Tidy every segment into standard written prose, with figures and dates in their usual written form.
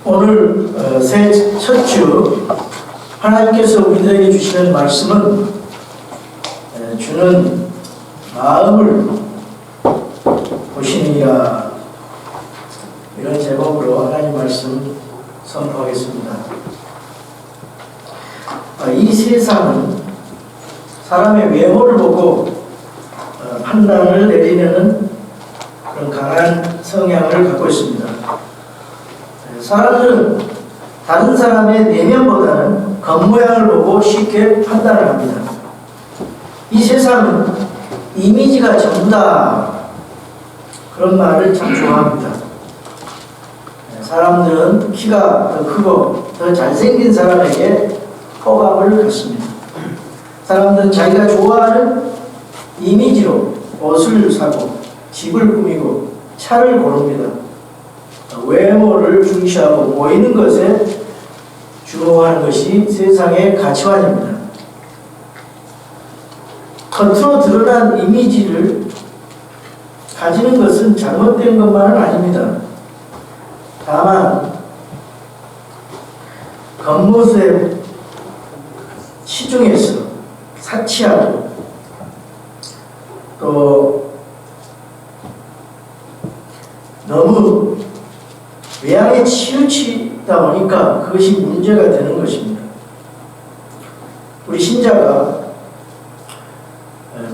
오늘 새 첫 주 하나님께서 우리들에게 주시는 말씀은 주는 마음을 보시느니라, 이런 제목으로 하나님 말씀 선포하겠습니다. 이 세상은 사람의 외모를 보고 판단을 내리는 그런 강한 성향을 갖고 있습니다. 사람들은 다른 사람의 내면보다는 겉모양을 보고 쉽게 판단을 합니다. 이 세상은 이미지가 전부다, 그런 말을 참 좋아합니다. 사람들은 키가 더 크고 더 잘생긴 사람에게 호감을 갖습니다. 사람들은 자기가 좋아하는 이미지로 옷을 사고 집을 꾸미고 차를 고릅니다. 외모를 중시하고 보이는 것에 주목하는 것이 세상의 가치관입니다. 겉으로 드러난 이미지를 가지는 것은 잘못된 것만은 아닙니다. 다만 겉모습에 치중해서 사치하고 또 너무 외양에 치우치다 보니까 그것이 문제가 되는 것입니다. 우리 신자가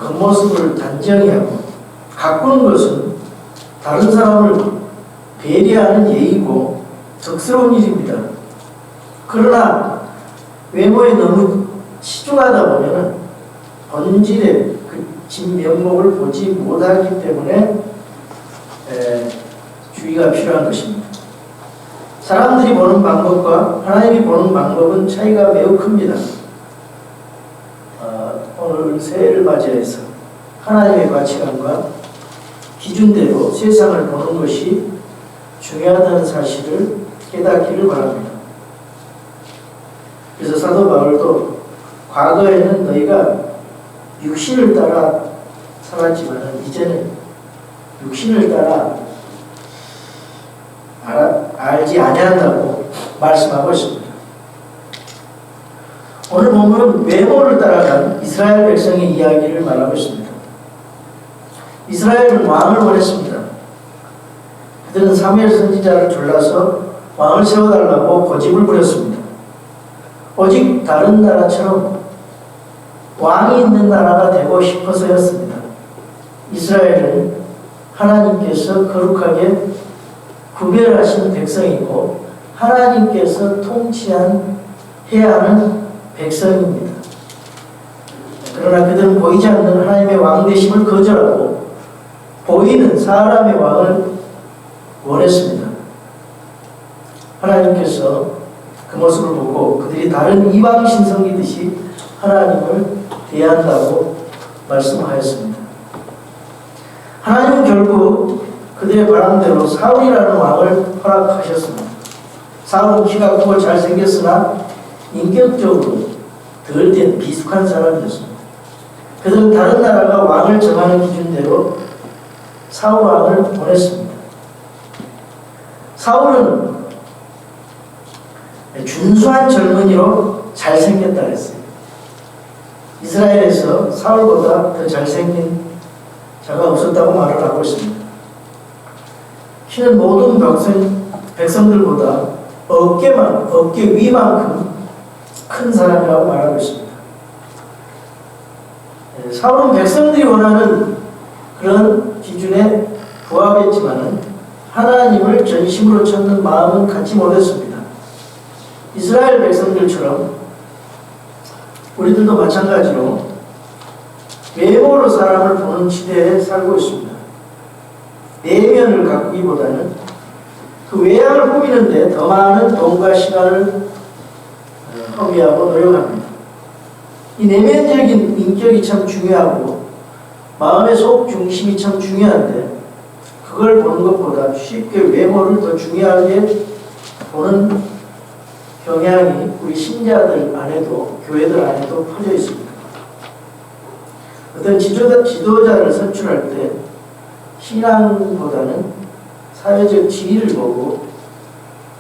겉모습을 단정히 하고 가꾸는 것은 다른 사람을 배려하는 예의고 적스러운 일입니다. 그러나 외모에 너무 치중하다 보면 본질의 그 진면목을 보지 못하기 때문에 주의가 필요한 것입니다. 사람들이 보는 방법과 하나님이 보는 방법은 차이가 매우 큽니다. 오늘 새해를 맞이해서 하나님의 가치관과 기준대로 세상을 보는 것이 중요하다는 사실을 깨닫기를 바랍니다. 그래서 사도 바울도 과거에는 너희가 육신을 따라 살았지만 이제는 육신을 따라 알지 아니한다고 말씀하고 있습니다. 오늘 본문은 외모를 따라간 이스라엘 백성의 이야기를 말하고 있습니다. 이스라엘은 왕을 원했습니다. 그들은 사무엘 선지자를 졸라서 왕을 세워달라고 고집을 부렸습니다. 오직 다른 나라처럼 왕이 있는 나라가 되고 싶어서였습니다. 이스라엘은 하나님께서 거룩하게 구별하신 백성이고 하나님께서 통치해야 하는 백성입니다. 그러나 그들은 보이지 않는 하나님의 왕되심을 거절하고 보이는 사람의 왕을 원했습니다. 하나님께서 그 모습을 보고 그들이 다른 이방 신성이듯이 하나님을 대한다고 말씀하였습니다. 하나님은 결국 그들의 바람대로 사울이라는 왕을 허락하셨습니다. 사울은 키가 크고 잘생겼으나 인격적으로 덜 된 비숙한 사람이었습니다. 그들은 다른 나라가 왕을 정하는 기준대로 사울 왕을 보냈습니다. 사울은 준수한 젊은이로 잘생겼다 했어요. 이스라엘에서 사울보다 더 잘생긴 자가 없었다고 말을 하고 있습니다. 키는 모든 백성들보다 어깨 위만큼 큰 사람이라고 말하고 있습니다. 사울은 백성들이 원하는 그런 기준에 부합했지만 하나님을 전심으로 찾는 마음은 갖지 못했습니다. 이스라엘 백성들처럼 우리들도 마찬가지로 외모로 사람을 보는 시대에 살고 있습니다. 내면을 가꾸기보다는 그 외양을 꾸미는데 더 많은 돈과 시간을 허비하고 노력합니다. 이 내면적인 인격이 참 중요하고 마음의 속 중심이 참 중요한데 그걸 보는 것보다 쉽게 외모를 더 중요하게 보는 경향이 우리 신자들 안에도 교회들 안에도 퍼져 있습니다. 어떤 지도자를 선출할 때 신앙보다는 사회적 지위를 보고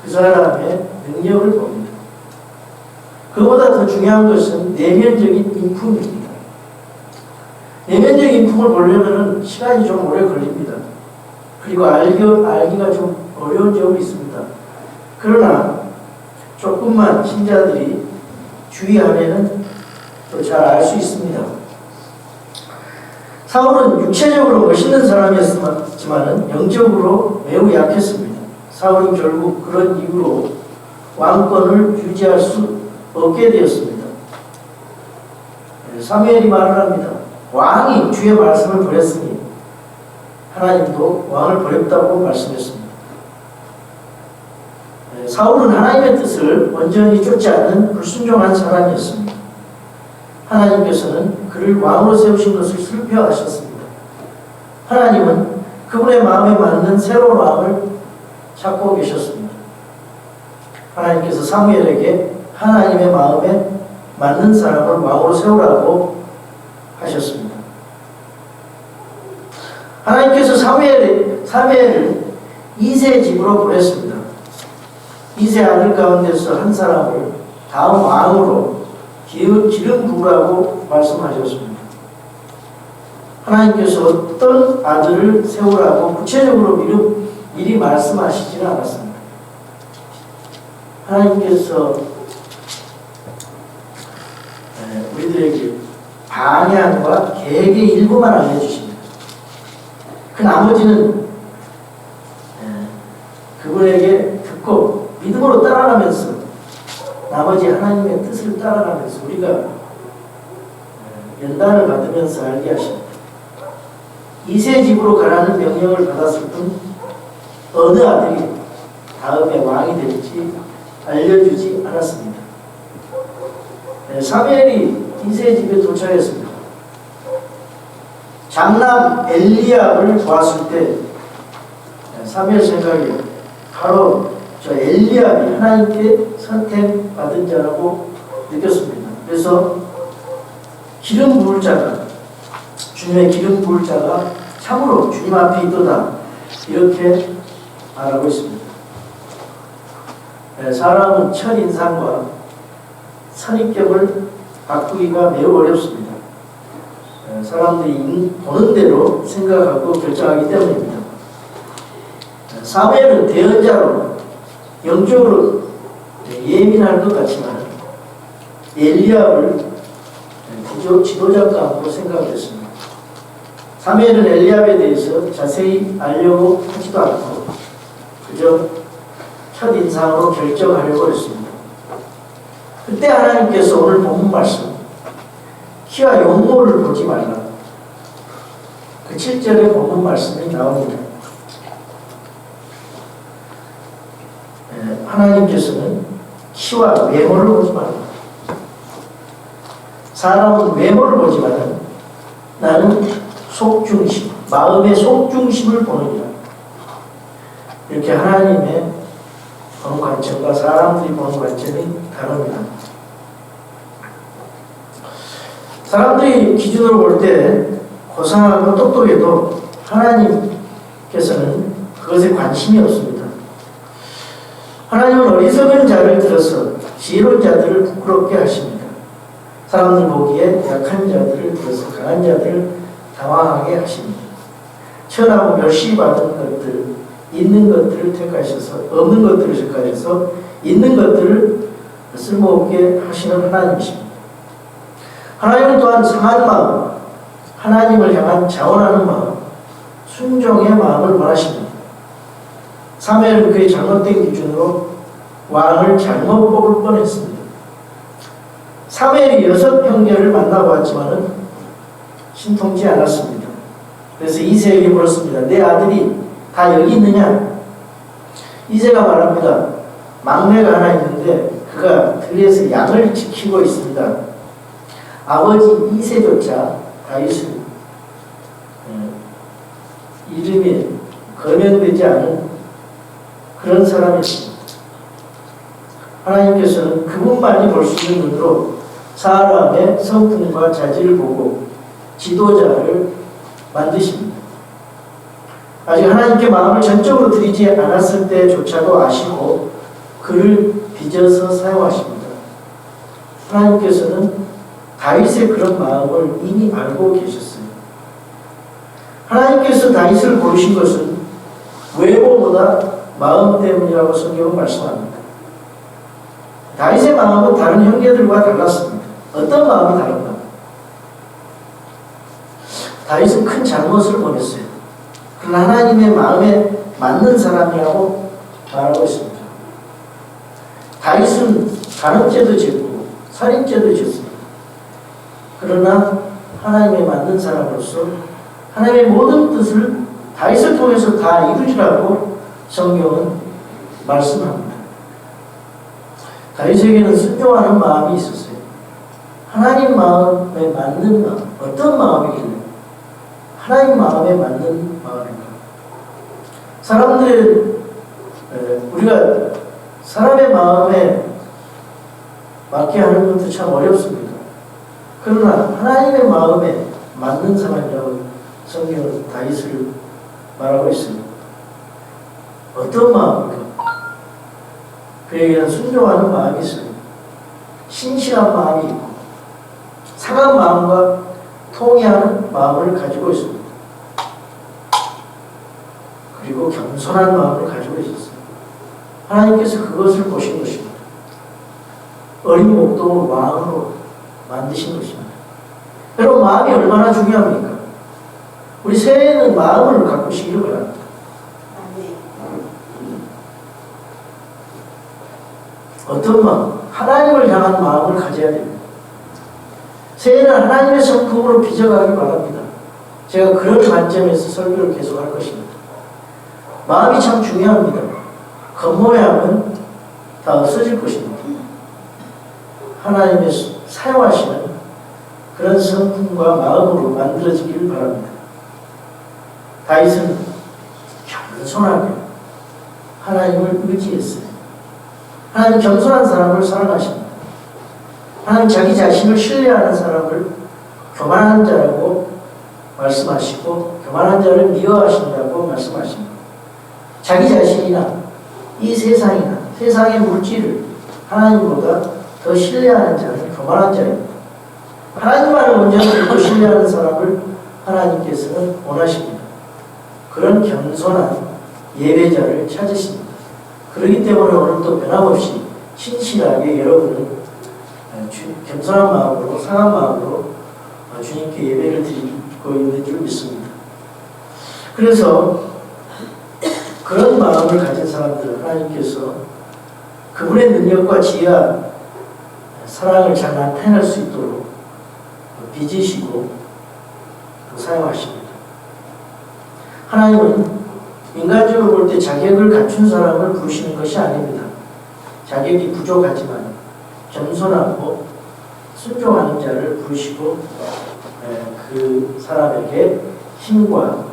그 사람의 능력을 봅니다. 그보다 더 중요한 것은 내면적인 인품입니다. 내면적인 인품을 보려면 시간이 좀 오래 걸립니다. 그리고 알기가 좀 어려운 점이 있습니다. 그러나 조금만 신자들이 주의하면 또 잘 알 수 있습니다. 사울은 육체적으로 멋있는 사람이었지만 영적으로 매우 약했습니다. 사울은 결국 그런 이유로 왕권을 유지할 수 없게 되었습니다. 사무엘이 말을 합니다. 왕이 주의 말씀을 버렸으니 하나님도 왕을 버렸다고 말씀했습니다. 사울은 하나님의 뜻을 온전히 쫓지 않는 불순종한 사람이었습니다. 하나님께서는 그를 왕으로 세우신 것을 슬퍼하셨습니다. 하나님은 그분의 마음에 맞는 새로운 왕을 찾고 계셨습니다. 하나님께서 사무엘에게 하나님의 마음에 맞는 사람을 왕으로 세우라고 하셨습니다. 하나님께서 사무엘을 이새의 집으로 보냈습니다. 이새 아들 가운데서 한 사람을 다음 왕으로 기름 부으라고 말씀하셨습니다. 하나님께서 어떤 아들을 세우라고 구체적으로 미리 말씀하시지는 않았습니다. 하나님께서 우리들에게 방향과 계획의 일부만 알려주십니다. 그 나머지는 그분에게 듣고 믿음으로 따라가면서 나머지 하나님의 뜻을 따라가면서 우리가 연단을 받으면서 알게 하십니다. 이새 집으로 가라는 명령을 받았을 뿐 어느 아들이 다음에 왕이 될지 알려주지 않았습니다. 사무엘이 이새 집에 도착했습니다. 장남 엘리압을 보았을 때 사무엘 생각에 바로 저 엘리압이 하나님께 선택받은 자라고 느꼈습니다. 그래서 기름 부을 자가 주님의 기름 부을 자가 참으로 주님 앞에 있도다 이렇게 말하고 있습니다. 사람은 첫인상과 선입견을 바꾸기가 매우 어렵습니다. 사람들이 보는 대로 생각하고 결정하기 때문입니다. 사무엘은 대언자로 영적으로 예민할 것 같지만 엘리압을 지도자감으로 생각했습니다. 사무엘은 엘리압에 대해서 자세히 알려고 하지도 않고 그저 첫인상으로 결정하려고 했습니다. 그때 하나님께서 오늘 본문 말씀 키와 용모를 보지 말라 그 7절의 본문 말씀이 나옵니다. 하나님께서는 키와 외모를 보지 말라. 사람은 외모를 보지만 나는 속중심, 마음의 속중심을 보느니라. 이렇게 하나님의 보는 관점과 사람들이 보는 관점이 다릅니다. 사람들이 기준으로 볼 때 고상하고 똑똑해도 하나님께서는 그것에 관심이 없습니다. 하나님은 어리석은 자를 들어서 지혜로운 자들을 부끄럽게 하십니다. 사람들 보기에 약한 자들을 들어서 강한 자들을 당황하게 하십니다. 천하고 멸시받은 것들, 있는 것들을 택하셔서 없는 것들을 택하셔서 있는 것들을 쓸모없게 하시는 하나님이십니다. 하나님은 또한 상한 마음, 하나님을 향한 자원하는 마음, 순종의 마음을 원하십니다. 사무엘은 그의 잘못된 기준으로 왕을 잘못 뽑을 뻔했습니다. 사무엘이 6형제를 만나보았지만 신통치 않았습니다. 그래서 이새에게 물었습니다. 내 아들이 다 여기 있느냐? 이새가 말합니다. 막내가 하나 있는데 그가 들에서 양을 지키고 있습니다. 아버지 이새조차 다윗은 이름이 거명되지 않은 그런 사람이었습니다. 하나님께서는 그분만이 볼 수 있는 눈으로 사람의 성품과 자질을 보고 지도자를 만드십니다. 아직 하나님께 마음을 전적으로 드리지 않았을 때조차도 아시고 그를 빚어서 사용하십니다. 하나님께서는 다윗의 그런 마음을 이미 알고 계셨어요. 하나님께서 다윗을 고르신 것은 외모보다 마음 때문이라고 성경은 말씀합니다. 다윗의 마음은 다른 형제들과 달랐습니다. 어떤 마음이 다른가? 다윗은 큰 잘못을 범했어요. 그러나 하나님의 마음에 맞는 사람이라고 말하고 있습니다. 다윗은 간음죄도 짓고 살인죄도 짓습니다. 그러나 하나님에 맞는 사람으로서 하나님의 모든 뜻을 다윗을 통해서 다 이루시라고 성경은 말씀합니다. 다윗에게는 순종하는 마음이 있었어요. 하나님 마음에 맞는 마음, 어떤 마음이길래 하나님 마음에 맞는 마음인가? 우리가 사람의 마음에 맞게 하는 것도 참 어렵습니다. 그러나 하나님의 마음에 맞는 사람이라고 성경은 다윗을 말하고 있습니다. 어떤 마음입니까? 그에게는 순종하는 마음이 있어요. 신실한 마음이 있고 상한 마음과 통회하는 마음을 가지고 있습니다. 그리고 겸손한 마음을 가지고 있었어요. 하나님께서 그것을 보신 것입니다. 어린 목동을 왕으로 만드신 것입니다. 여러분, 마음이 얼마나 중요합니까? 우리 새해에는 마음을 가꾸시기를 바랍니다. 어떤 마음? 하나님을 향한 마음을 가져야 됩니다. 새해는 하나님의 성품으로 빚어가기 바랍니다. 제가 그런 관점에서 설교를 계속할 것입니다. 마음이 참 중요합니다. 겉모양은 다 없어질 것입니다. 하나님의 사용하시는 그런 성품과 마음으로 만들어지기를 바랍니다. 다윗은 겸손하게 하나님을 의지했어요. 하나님 겸손한 사람을 사랑하십니다. 하나님 자기 자신을 신뢰하는 사람을 교만한 자라고 말씀하시고 교만한 자를 미워하신다고 말씀하십니다. 자기 자신이나 이 세상이나 세상의 물질을 하나님보다 더 신뢰하는 자는 교만한 자입니다. 하나님만을 온전히 믿고 신뢰하는 사람을 하나님께서는 원하십니다. 그런 겸손한 예배자를 찾으십니다. 그렇기 때문에 오늘도 변함없이 신실하게 여러분은 겸손한 마음으로 상한 마음으로 주님께 예배를 드리고 있는 줄 믿습니다. 그래서 그런 마음을 가진 사람들은 하나님께서 그분의 능력과 지혜와 사랑을 잘 나타낼 수 있도록 빚으시고 사용하십니다. 하나님은 인간적으로 볼 때 자격을 갖춘 사람을 부르시는 것이 아닙니다. 자격이 부족하지만 겸손하고 순종하는 자를 부르시고 그 사람에게 힘과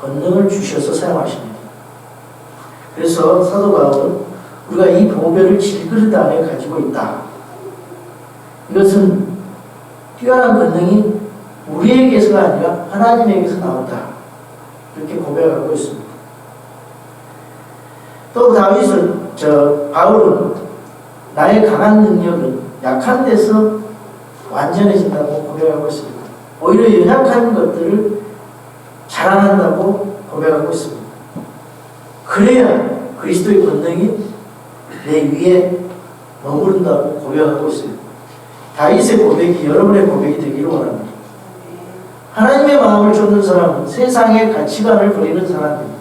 권능을 주셔서 사용하십니다. 그래서 사도 바울은 우리가 이 보배를 질그릇 안에 가지고 있다. 이것은 뛰어난 권능이 우리에게서가 아니라 하나님에게서 나온다. 이렇게 고백하고 있습니다. 또 바울은 나의 강한 능력은 약한 데서 완전해진다고 고백하고 있습니다. 오히려 연약한 것들을 자랑한다고 고백하고 있습니다. 그래야 그리스도의 권능이 내 위에 머무른다고 고백하고 있어요. 다윗의 고백이 여러분의 고백이 되기를 원합니다. 하나님의 마음을 쫓는 사람은 세상의 가치관을 버리는 사람입니다.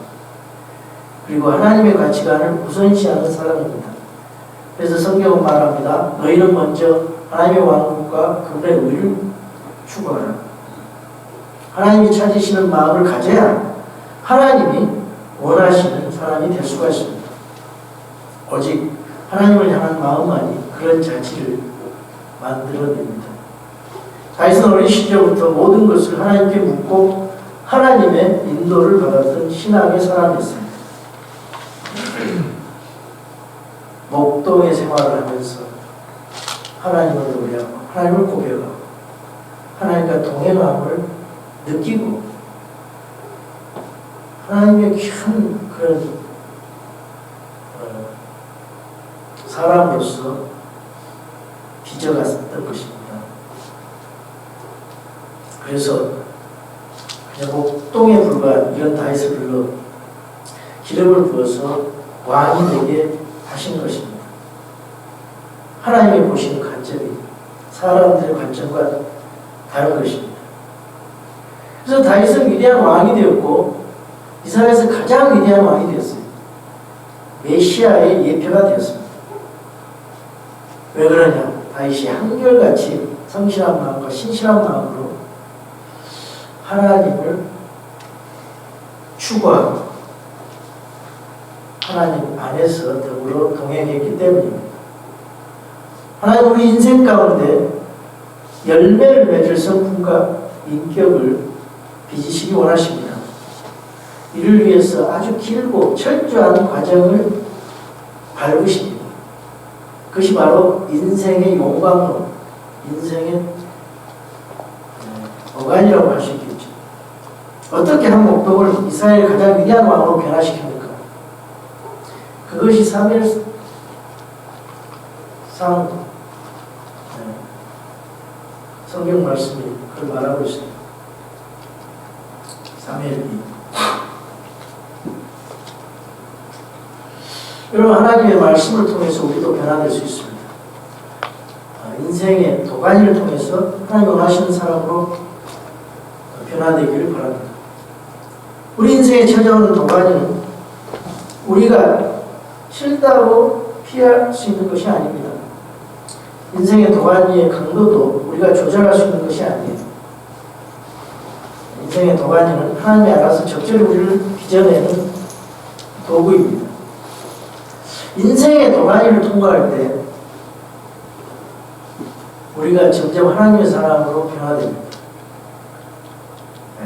그리고 하나님의 가치관을 우선시하는 사람입니다. 그래서 성경은 말합니다. 너희는 먼저 하나님의 왕국과 그분의 의를 추구하라. 하나님이 찾으시는 마음을 가져야 하나님이 원하시는 사람이 될 수가 있습니다. 오직 하나님을 향한 마음만이 그런 자질을 만들어냅니다. 다윗은 어린 시절부터 모든 것을 하나님께 묻고 하나님의 인도를 받았던 신앙의 사람이었습니다. 목동의 생활을 하면서 하나님을 노래하고 하나님을 고백하고 하나님과 동행함을 느끼고 하나님의 큰 그런 사람으로서 빚어갔던 것입니다. 그래서 그냥 목동에 불과한 이런 다윗을 불러 기름을 부어서 왕이 되게 하신 것입니다. 하나님이 보시는 관점이 사람들의 관점과 다른 것입니다. 그래서 다윗은 위대한 왕이 되었고 이스라엘에서 가장 위대한 왕이 되었어요. 메시아의 예표가 되었습니다. 왜 그러냐? 다윗이 한결같이 성실한 마음과 신실한 마음으로 하나님을 추구하고 하나님 안에서 더불어 동행했기 때문입니다. 하나님 우리 인생 가운데 열매를 맺을 성품과 인격을 빚으시기 원하십니다. 이를 위해서 아주 길고 철저한 과정을 밟으십니다. 그것이 바로 인생의 용광로, 인생의 어간이라고 할 수 있겠죠. 어떻게 한 목동을 이스라엘 가장 위대한 왕으로 변화시킵니까? 그것이 사무엘상 성경 말씀이 그걸 말하고 있습니다. 사무엘기. 여러분, 하나님의 말씀을 통해서 우리도 변화될 수 있습니다. 인생의 도가니를 통해서 하나님이 원하시는 사람으로 변화되기를 바랍니다. 우리 인생에 찾아오는 도가니는 우리가 싫다고 피할 수 있는 것이 아닙니다. 인생의 도가니의 강도도 우리가 조절할 수 있는 것이 아니에요. 인생의 도가니는 하나님이 알아서 적절히 우리를 빚어내는 도구입니다. 인생의 도가니를 통과할 때 우리가 점점 하나님의 사람으로 변화됩니다.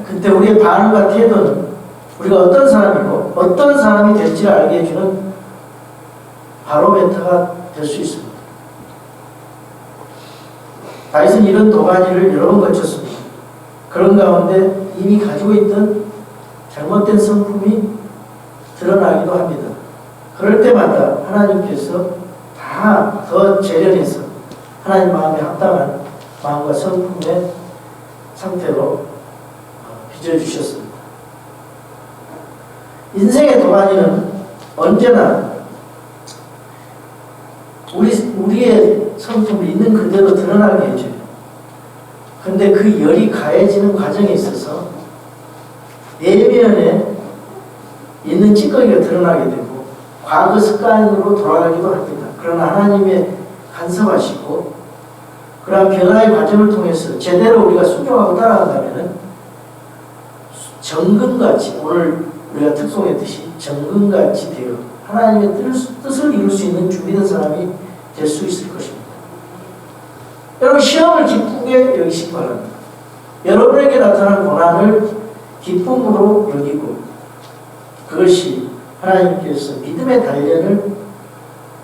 그때 우리의 반응과 태도는 우리가 어떤 사람이고 어떤 사람이 될지를 알게 해주는 바로메터가 될 수 있습니다. 다윗은 이런 도가니를 여러 번 거쳤습니다. 그런 가운데 이미 가지고 있던 잘못된 성품이 드러나기도 합니다. 그럴 때마다 하나님께서 다 더 재련해서 하나님 마음에 합당한 마음과 성품의 상태로 빚어주셨습니다. 인생의 도가니는 언제나 우리의 성품이 있는 그대로 드러나게 해줘요. 근데 그 열이 가해지는 과정에 있어서 내면에 있는 찌꺼기가 드러나게 되고 과거 습관으로 돌아가기도 합니다. 그러나 하나님의 간섭하시고 그러한 변화의 과정을 통해서 제대로 우리가 순종하고 따라간다면 정금같이, 오늘 우리가 특송했듯이 정금같이 되어 하나님의 뜻을 이룰 수 있는 준비된 사람이 될 수 있을 것입니다. 여러분, 시험을 기쁘게 여기시기 바랍니다. 여러분에게 나타난 고난을 기쁨으로 여기고 그것이 하나님께서 믿음의 단련을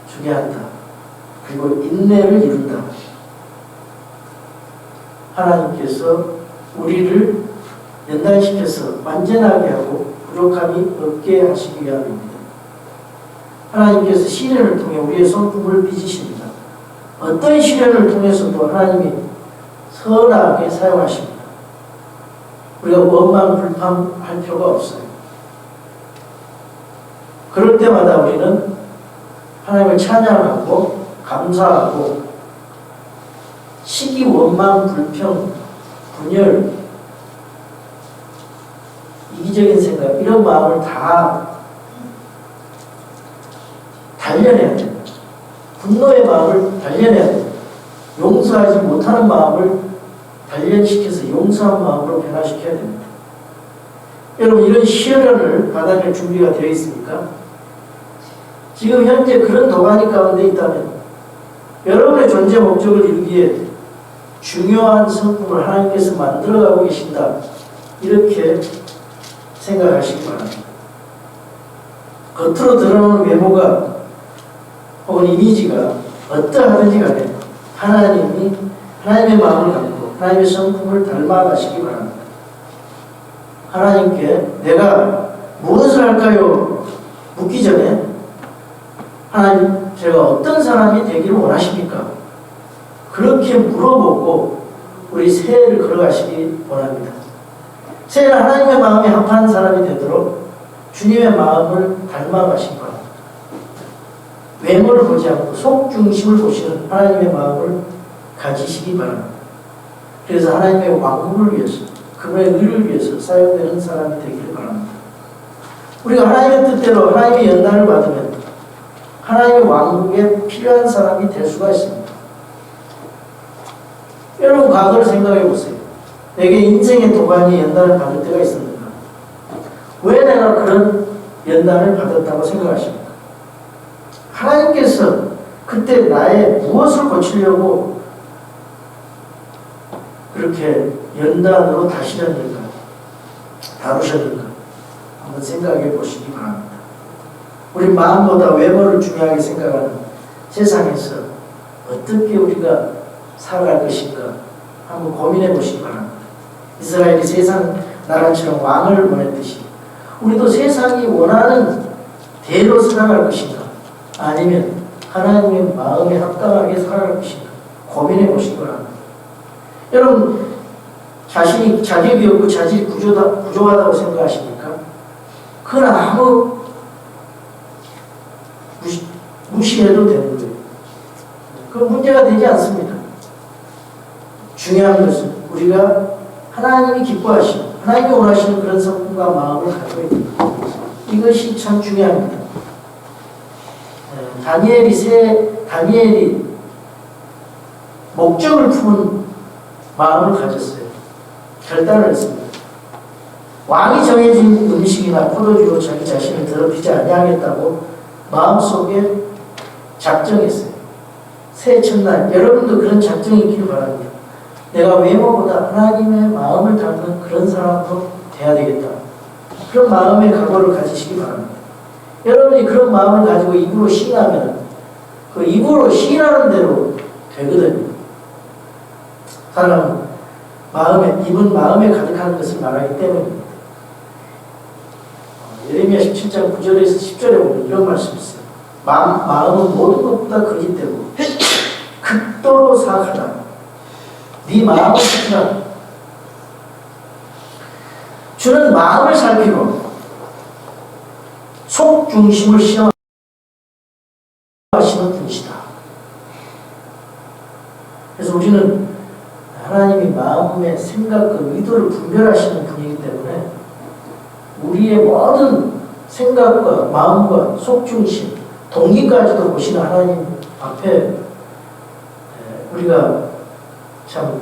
주게 한다. 그리고 인내를 이룬다. 하나님께서 우리를 연단시켜서 완전하게 하고 부족함이 없게 하시기 위함입니다. 하나님께서 시련을 통해 우리의 성품을 빚으십니다. 어떤 시련을 통해서도 하나님이 선하게 사용하십니다. 우리가 원망 불평할 필요가 없어요. 그럴 때마다 우리는 하나님을 찬양하고 감사하고 시기, 원망, 불평, 분열, 이기적인 생각, 이런 마음을 다 단련해야 됩니다. 분노의 마음을 단련해야 됩니다. 용서하지 못하는 마음을 단련시켜서 용서한 마음으로 변화시켜야 됩니다. 여러분, 이런 시련을 받아낼 준비가 되어 있습니까? 지금 현재 그런 도가니 가운데 있다면 여러분의 존재 목적을 이루기에 중요한 성품을 하나님께서 만들어가고 계신다. 이렇게 생각하시기 바랍니다. 겉으로 드러나는 외모가 혹은 이미지가 어떠하든지 간에 하나님의 마음을 갖고 하나님의 성품을 닮아가시기 바랍니다. 하나님께 내가 무엇을 할까요? 묻기 전에 하나님 제가 어떤 사람이 되기를 원하십니까? 그렇게 물어보고 우리 새해를 걸어가시기 원합니다. 새해는 하나님의 마음에 합한 사람이 되도록 주님의 마음을 닮아가시기 바랍니다. 외모를 보지 않고 속 중심을 보시는 하나님의 마음을 가지시기 바랍니다. 그래서 하나님의 왕국을 위해서, 그분의 의를 위해서 사용되는 사람이 되기를 바랍니다. 우리가 하나님의 뜻대로 하나님의 연단을 받으면 하나님의 왕국에 필요한 사람이 될 수가 있습니다. 여러분, 과거를 생각해 보세요. 내게 인생의 도가니 연단을 받을 때가 있었는가? 왜 내가 그런 연단을 받았다고 생각하십니까? 하나님께서 그때 나의 무엇을 고치려고 그렇게 연단으로 다루셨는가? 한번 생각해 보시기 바랍니다. 우리 마음보다 외모를 중요하게 생각하는 세상에서 어떻게 우리가 살아갈 것인가 한번 고민해 보시기 바랍니다. 이스라엘이 세상 나라처럼 왕을 원했듯이 우리도 세상이 원하는 대로 살아갈 것인가, 아니면 하나님의 마음에 합당하게 살아갈 것인가 고민해 보시기 바랍니다. 여러분, 자신이 자격이 없고 자질이 부족하다고 생각하십니까? 그건 아무 무시해도 되는 거예요. 그 문제가 되지 않습니다. 중요한 것은 우리가 하나님이 기뻐하시는, 하나님이 원하시는 그런 성품과 마음을 가지고 있는 것. 이것이 참 중요합니다. 다니엘이 목적을 품은 마음을 가졌어요. 결단을 했습니다. 왕이 정해진 음식이나 포도주로 자기 자신을 더럽히지 아니하겠다고 마음속에 작정했어요. 새해 첫날 여러분도 그런 작정이 있기를 바랍니다. 내가 외모보다 하나님의 마음을 담는 그런 사람으로 돼야 되겠다. 그런 마음의 각오를 가지시기 바랍니다. 여러분이 그런 마음을 가지고 입으로 시인하면 그 입으로 시인하는 대로 되거든요. 사람은 입은 마음에 가득한 것을 말하기 때문입니다. 예레미야 17장 9절에서 10절에 보면 이런 말씀이 있어요. 마음은 모든 것보다 거짓되고 극도로 사악하다. 네 마음을 살피라. 주는 마음을 살피고 속 중심을 시험하시는 분이시다. 그래서 우리는 하나님이 마음의 생각과 의도를 분별하시는 분이기 때문에 우리의 모든 생각과 마음과 속중심, 동기까지도 보시는 하나님 앞에 우리가 참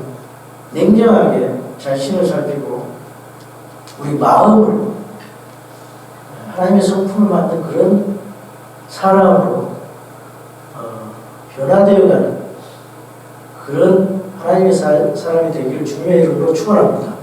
냉정하게 자신을 살피고 우리 마음을 하나님의 성품을 만든 그런 사람으로 변화되어가는 그런 하나님의 사람이 되기를 주님의 이름으로 축원합니다.